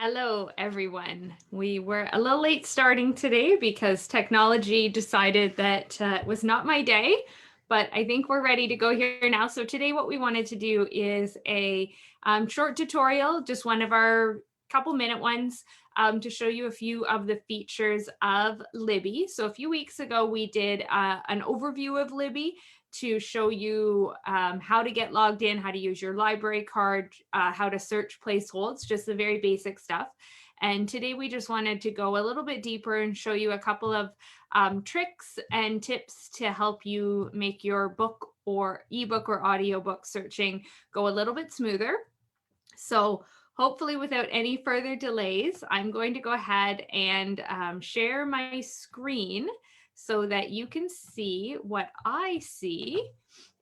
Hello, everyone. We were a little late starting today because technology decided that it was not my day, but I think we're ready to go here now. So today what we wanted to do is a short tutorial, just one of our couple minute ones to show you a few of the features of Libby. So a few weeks ago, we did an overview of Libby to show you how to get logged in, how to use your library card, how to search place holds, just the very basic stuff. And today we just wanted to go a little bit deeper and show you a couple of tricks and tips to help you make your book or ebook or audiobook searching go a little bit smoother. So hopefully without any further delays, I'm going to go ahead and share my screen so that you can see what I see.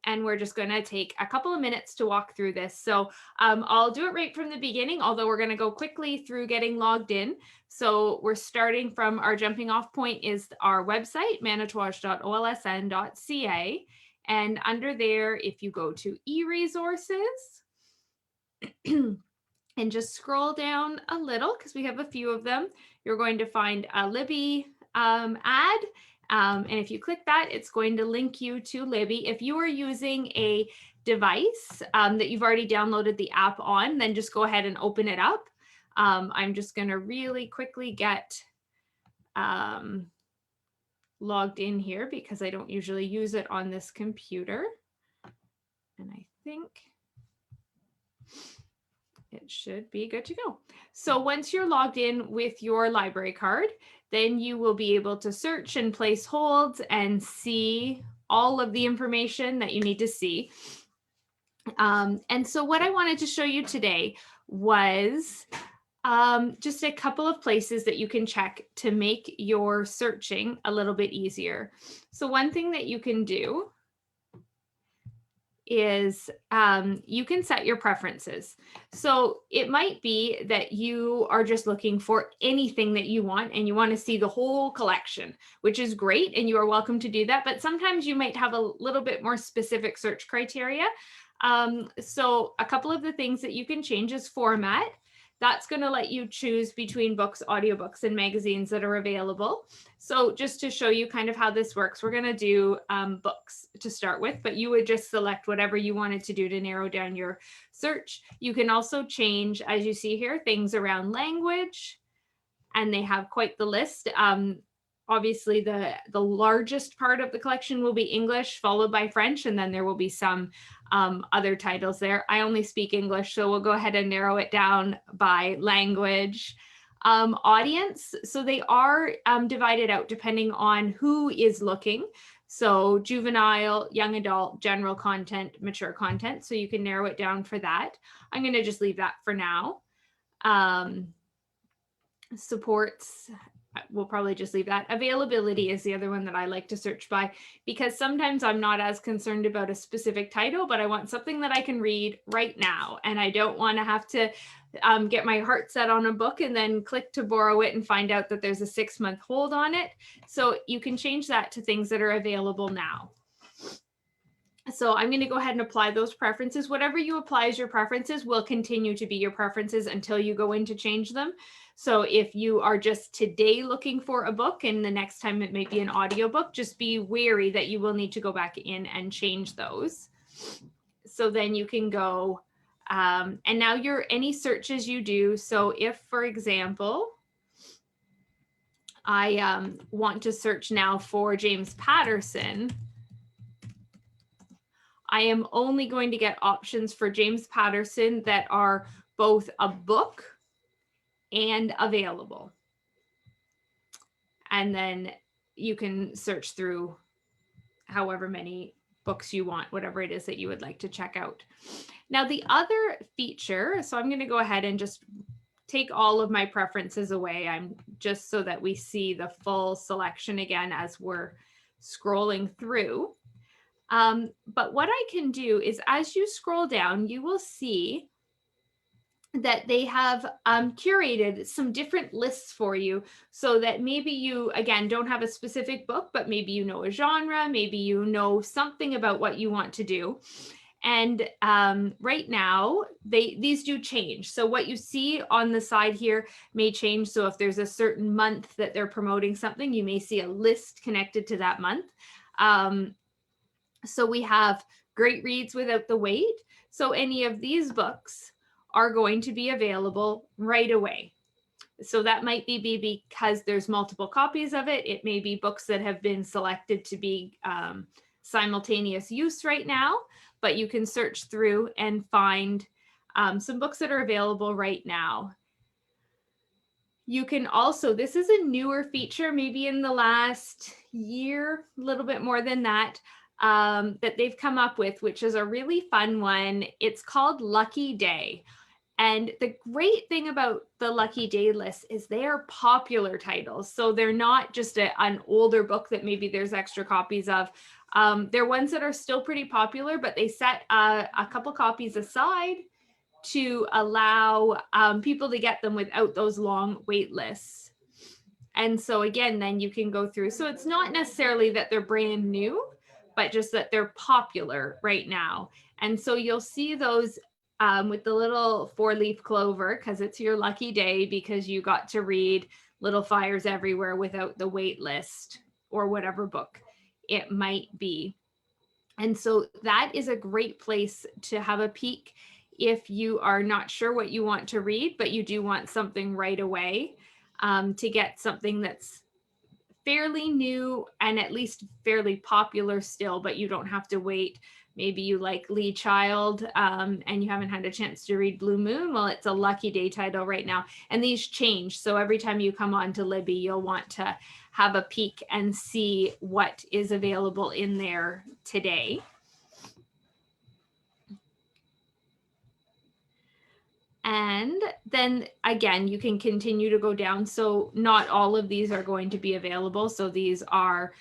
And we're just going to take a couple of minutes to walk through this. So I'll do it right from the beginning, although we're going to go quickly through getting logged in. So we're starting from our jumping off point is our website, manitowoc.olsn.ca. And under there, if you go to e-resources, and just scroll down a little because we have a few of them, you're going to find a Libby ad. And if you click that, it's going to link you to Libby. If you are using a device that you've already downloaded the app on, then just go ahead and open it up. I'm just going to really quickly get logged in here because I don't usually use it on this computer. And I think it should be good to go. So once you're logged in with your library card, then you will be able to search and place holds and see all of the information that you need to see. And so what I wanted to show you today was just a couple of places that you can check to make your searching a little bit easier. So one thing that you can do is you can set your preferences. So it might be that you are just looking for anything that you want and you want to see the whole collection, which is great. And you are welcome to do that. But sometimes you might have a little bit more specific search criteria. So a couple of the things that you can change is format. That's going to let you choose between books, audiobooks, and magazines that are available. So just to show you kind of how this works, we're going to do books to start with, but you would just select whatever you wanted to do to narrow down your search. You can also change, as you see here, things around language, and they have quite the list. Obviously, the largest part of the collection will be English, followed by French, and then there will be some other titles there. I only speak English, so we'll go ahead and narrow it down by language. Audience, so they are divided out depending on who is looking. So juvenile, young adult, general content, mature content. So you can narrow it down for that. I'm going to just leave that for now. Supports, we'll probably just leave that. Availability is the other one that I like to search by because sometimes I'm not as concerned about a specific title, but I want something that I can read right now. And I don't want to have to get my heart set on a book and then click to borrow it and find out that there's a 6-month hold on it. So you can change that to things that are available now. So I'm going to go ahead and apply those preferences. Whatever you apply as your preferences will continue to be your preferences until you go in to change them. So if you are just today looking for a book and the next time it might be an audiobook, just be wary that you will need to go back in and change those. So then you can go, and now any searches you do. So if, for example, I want to search now for James Patterson, I am only going to get options for James Patterson that are both a book and available. And then you can search through however many books you want, whatever it is that you would like to check out. Now, the other feature, so I'm going to go ahead and just take all of my preferences away. I'm just so that we see the full selection again as we're scrolling through. But what I can do is as you scroll down, you will see that they have curated some different lists for you so that maybe you, again, don't have a specific book, but maybe you know a genre, maybe you know something about what you want to do. And right now, these do change. So what you see on the side here may change. So if there's a certain month that they're promoting something, you may see a list connected to that month. So we have Great Reads Without the Wait. So any of these books are going to be available right away. So that might be because there's multiple copies of it. It may be books that have been selected to be simultaneous use right now, but you can search through and find some books that are available right now. You can also, this is a newer feature, maybe in the last year, a little bit more than that, that they've come up with, which is a really fun one. It's called Lucky Day. And the great thing about the Lucky Day list is they are popular titles. So they're not just an older book that maybe there's extra copies of. They're ones that are still pretty popular, but they set a couple copies aside to allow people to get them without those long wait lists. And so again, then you can go through. So it's not necessarily that they're brand new, but just that they're popular right now. And so you'll see those with the little 4-leaf clover, because it's your lucky day because you got to read Little Fires Everywhere without the wait list, or whatever book it might be. And so that is a great place to have a peek if you are not sure what you want to read, but you do want something right away, to get something that's fairly new and at least fairly popular still, but you don't have to wait. Maybe you like Lee Child and you haven't had a chance to read Blue Moon. Well, it's a Lucky Day title right now. And these change. So every time you come on to Libby, you'll want to have a peek and see what is available in there today. And then again, you can continue to go down. So not all of these are going to be available. So these are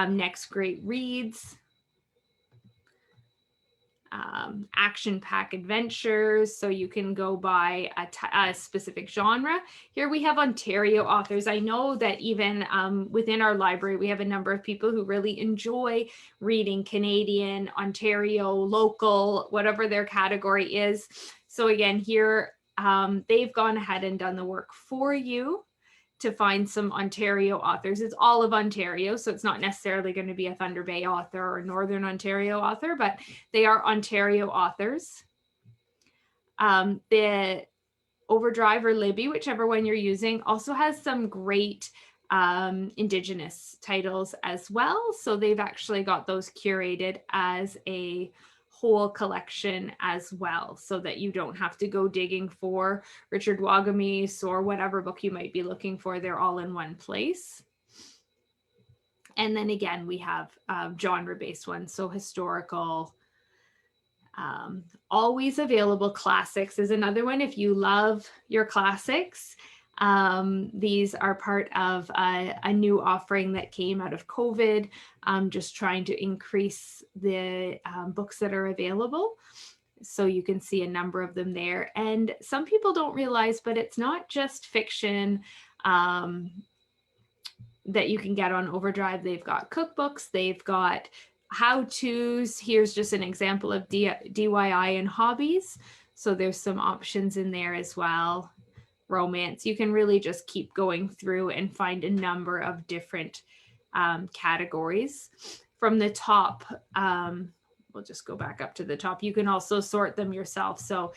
next great reads, action pack adventures. So you can go by a specific genre. Here we have Ontario authors. I know that even within our library, we have a number of people who really enjoy reading Canadian, Ontario, local, whatever their category is. So again, here they've gone ahead and done the work for you to find some Ontario authors. It's all of Ontario, so it's not necessarily going to be a Thunder Bay author or a Northern Ontario author, but they are Ontario authors. The Overdrive or Libby, whichever one you're using, also has some great Indigenous titles as well. So they've actually got those curated as a whole collection as well, so that you don't have to go digging for Richard Wagamese or whatever book you might be looking for. They're all in one place. And then again, we have genre-based ones, so historical. Always available classics is another one. If you love your classics, these are part of a new offering that came out of COVID, just trying to increase the books that are available. So you can see a number of them there. And some people don't realize, but it's not just fiction that you can get on Overdrive. They've got cookbooks, they've got how-tos. Here's just an example of DIY and hobbies. So there's some options in there as well. Romance. You can really just keep going through and find a number of different categories. From the top, we'll just go back up to the top. You can also sort them yourself. So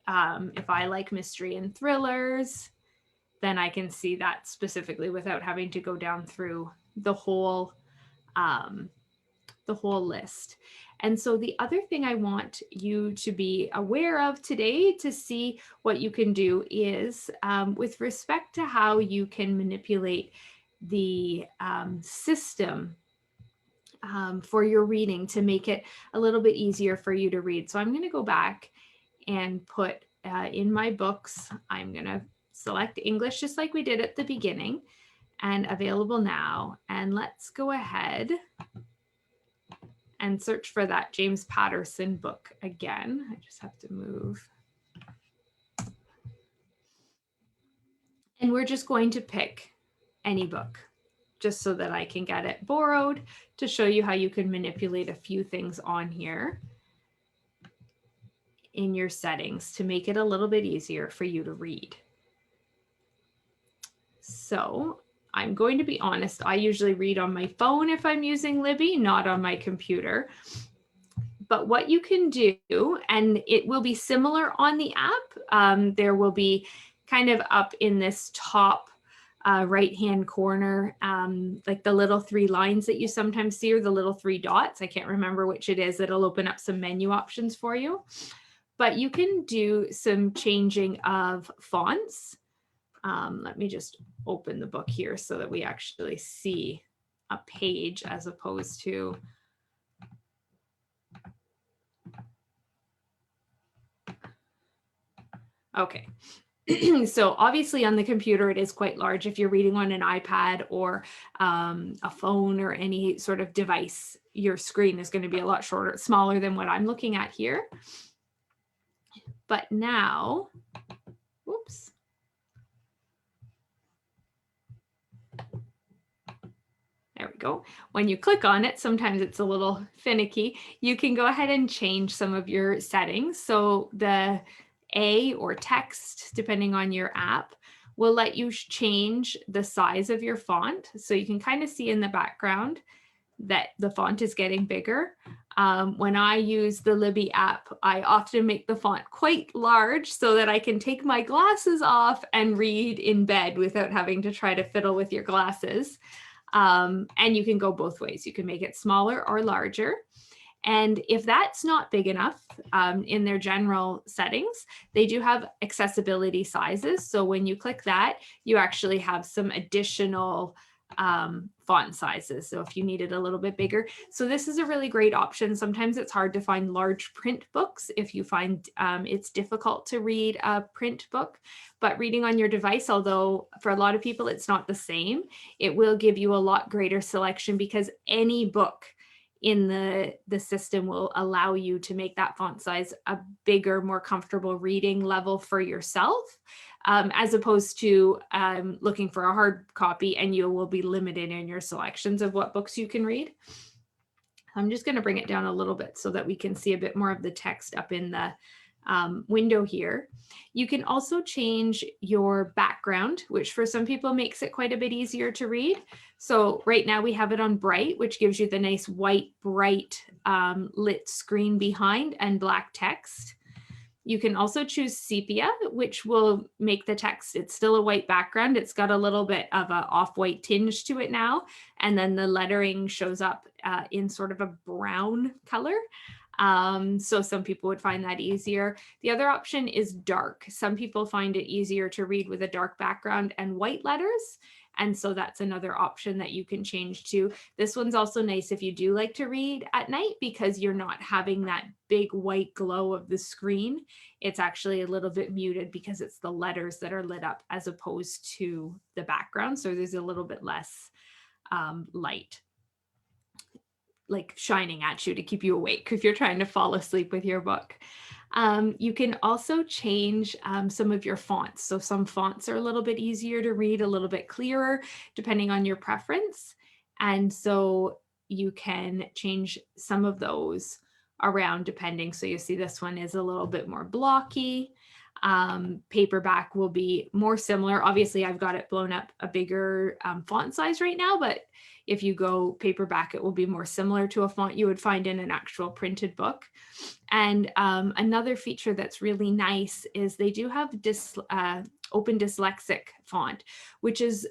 if I like mystery and thrillers, then I can see that specifically without having to go down through the whole list. And so the other thing I want you to be aware of today to see what you can do is with respect to how you can manipulate the system for your reading to make it a little bit easier for you to read. So I'm going to go back and put in my books, I'm going to select English just like we did at the beginning and available now. And let's go ahead and search for that James Patterson book again. I just have to move. And we're just going to pick any book just so that I can get it borrowed to show you how you can manipulate a few things on here. in your settings to make it a little bit easier for you to read. So I'm going to be honest, I usually read on my phone if I'm using Libby, not on my computer. But what you can do, and it will be similar on the app, there will be kind of up in this top right-hand corner, like the little 3 lines that you sometimes see, or the little 3 dots. I can't remember which it is. It'll open up some menu options for you. But you can do some changing of fonts. Let me just open the book here so that we actually see a page as opposed to okay. So obviously on the computer, it is quite large. If you're reading on an iPad or a phone or any sort of device, your screen is going to be a lot shorter, smaller than what I'm looking at here. But now, whoops. There we go. When you click on it, sometimes it's a little finicky. You can go ahead and change some of your settings. So the A or text, depending on your app, will let you change the size of your font. So you can kind of see in the background that the font is getting bigger. When I use the Libby app, I often make the font quite large so that I can take my glasses off and read in bed without having to try to fiddle with your glasses. And you can go both ways. You can make it smaller or larger. And if that's not big enough in their general settings, they do have accessibility sizes. So when you click that, you actually have some additional font sizes. So if you need it a little bit bigger. So this is a really great option. Sometimes it's hard to find large print books if you find it's difficult to read a print book, but reading on your device, although for a lot of people it's not the same, it will give you a lot greater selection because any book in the system will allow you to make that font size a bigger, more comfortable reading level for yourself, as opposed to looking for a hard copy and you will be limited in your selections of what books you can read. I'm just going to bring it down a little bit so that we can see a bit more of the text up in the window here. You can also change your background, which for some people makes it quite a bit easier to read. So right now we have it on bright, which gives you the nice white, bright lit screen behind and black text. You can also choose sepia, which will make the text, it's still a white background. It's got a little bit of an off-white tinge to it now. And then the lettering shows up in sort of a brown color. So some people would find that easier. The other option is dark. Some people find it easier to read with a dark background and white letters. And so that's another option that you can change to. This one's also nice if you do like to read at night because you're not having that big white glow of the screen. It's actually a little bit muted because it's the letters that are lit up as opposed to the background. So there's a little bit less light like shining at you to keep you awake if you're trying to fall asleep with your book. You can also change some of your fonts. So some fonts are a little bit easier to read, a little bit clearer, depending on your preference. And so you can change some of those around depending. So you see this one is a little bit more blocky. Paperback will be more similar. Obviously, I've got it blown up a bigger font size right now, but if you go paperback, it will be more similar to a font you would find in an actual printed book. And another feature that's really nice is they do have open dyslexic font, which is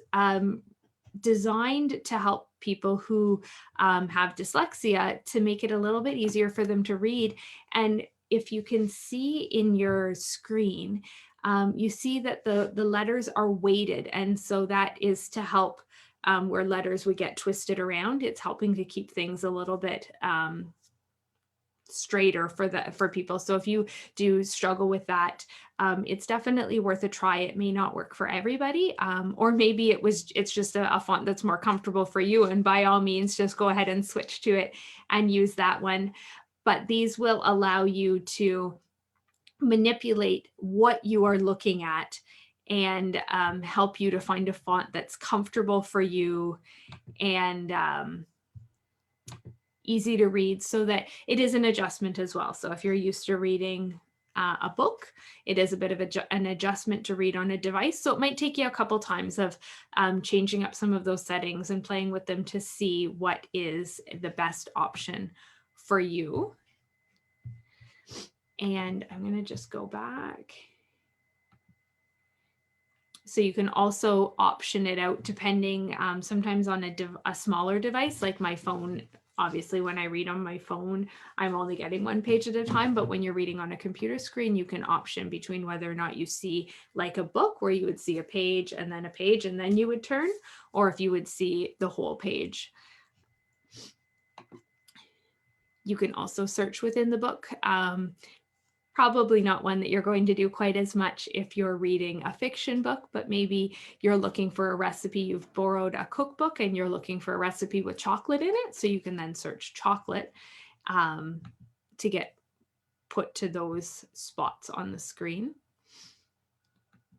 designed to help people who have dyslexia to make it a little bit easier for them to read. And if you can see in your screen, you see that the letters are weighted. And so that is to help where letters would get twisted around. It's helping to keep things a little bit straighter for people. So if you do struggle with that, it's definitely worth a try. It may not work for everybody, or maybe it's just a font that's more comfortable for you. And by all means, just go ahead and switch to it and use that one. But these will allow you to manipulate what you are looking at and help you to find a font that's comfortable for you and easy to read, so that it is an adjustment as well. So if you're used to reading a book. It is a bit of an adjustment to read on a device. So it might take you a couple times of changing up some of those settings and playing with them to see what is the best option for you. And I'm going to just go back. So you can also option it out depending sometimes on a smaller device like my phone. Obviously, when I read on my phone, I'm only getting one page at a time. But when you're reading on a computer screen, you can option between whether or not you see like a book where you would see a page and then you would turn, or if you would see the whole page. You can also search within the book. Probably not one that you're going to do quite as much if you're reading a fiction book, but maybe you're looking for a recipe. You've borrowed a cookbook and you're looking for a recipe with chocolate in it. So you can then search chocolate to get put to those spots on the screen.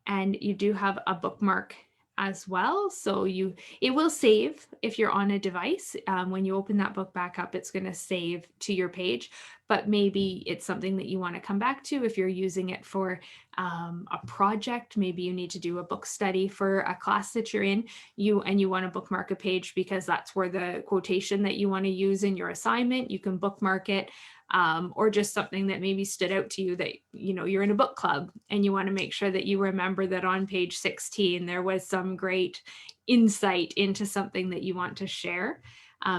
And you do have a bookmark as well. So it will save if you're on a device. When you open that book back up, it's going to save to your page, but maybe it's something that you want to come back to if you're using it for a project. Maybe you need to do a book study for a class that you're in, and you want to bookmark a page because that's where the quotation that you want to use in your assignment, you can bookmark it. Or just something that maybe stood out to you that, you're in a book club and you want to make sure that you remember that on page 16, there was some great insight into something that you want to share.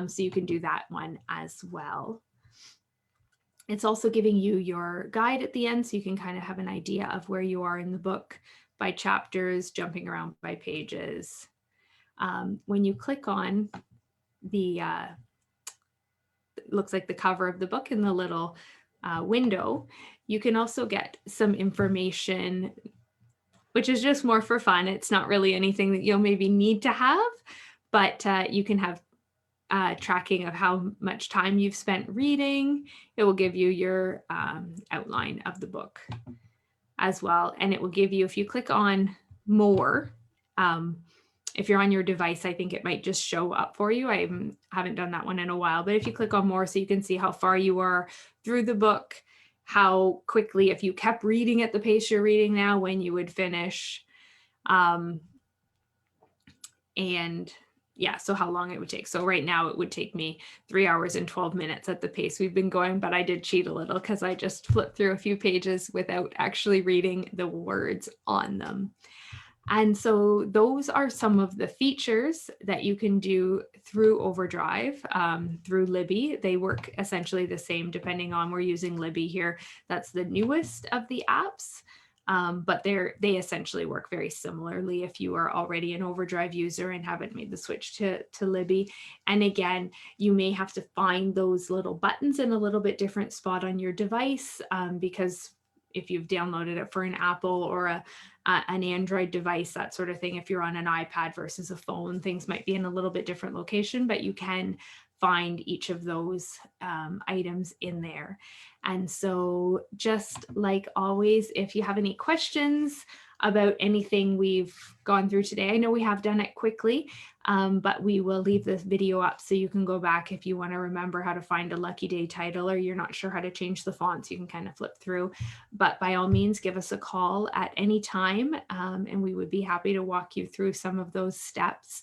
So you can do that one as well. It's also giving you your guide at the end, so you can kind of have an idea of where you are in the book by chapters, jumping around by pages. When you click on the looks like the cover of the book in the little window, you can also get some information, which is just more for fun. It's not really anything that you'll maybe need to have, but you can have tracking of how much time you've spent reading. It will give you your outline of the book as well. And it will give you, if you click on more, if you're on your device, I think it might just show up for you. I haven't done that one in a while, but if you click on more, so you can see how far you are through the book, how quickly, if you kept reading at the pace you're reading now, when you would finish. And yeah, so how long it would take. So right now it would take me 3 hours and 12 minutes at the pace we've been going, but I did cheat a little because I just flipped through a few pages without actually reading the words on them. And so those are some of the features that you can do through Overdrive, through Libby. They work essentially the same depending on, we're using Libby here. That's the newest of the apps, but they essentially work very similarly if you are already an Overdrive user and haven't made the switch to Libby. And again, you may have to find those little buttons in a little bit different spot on your device because if you've downloaded it for an Apple or an Android device, that sort of thing, if you're on an iPad versus a phone, things might be in a little bit different location, but you can find each of those items in there. And so just like always, if you have any questions about anything we've gone through today, I know we have done it quickly, but we will leave this video up so you can go back if you want to remember how to find a Lucky Day title, or you're not sure how to change the fonts, you can kind of flip through. But by all means, give us a call at any time, and we would be happy to walk you through some of those steps.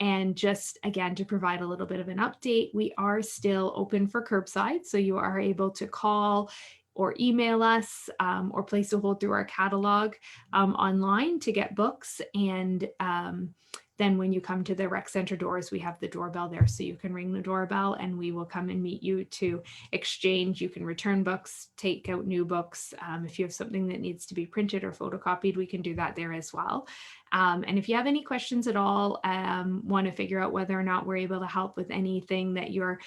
And just again, to provide a little bit of an update, we are still open for curbside. So you are able to call or email us or place a hold through our catalog online to get books. And then when you come to the rec center doors, we have the doorbell there, so you can ring the doorbell and we will come and meet you to exchange. You can return books, take out new books. If you have something that needs to be printed or photocopied, we can do that there as well. And if you have any questions at all, want to figure out whether or not we're able to help with anything that you're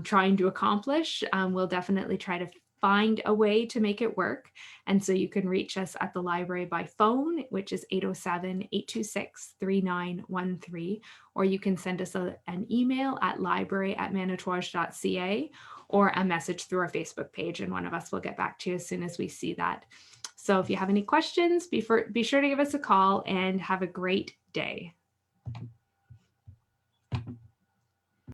trying to accomplish, we'll definitely try to find a way to make it work. And so you can reach us at the library by phone, which is 807-826-3913, or you can send us an email at library@manitouage.ca, or a message through our Facebook page, and one of us will get back to you as soon as we see that. So if you have any questions, be sure to give us a call, and have a great day.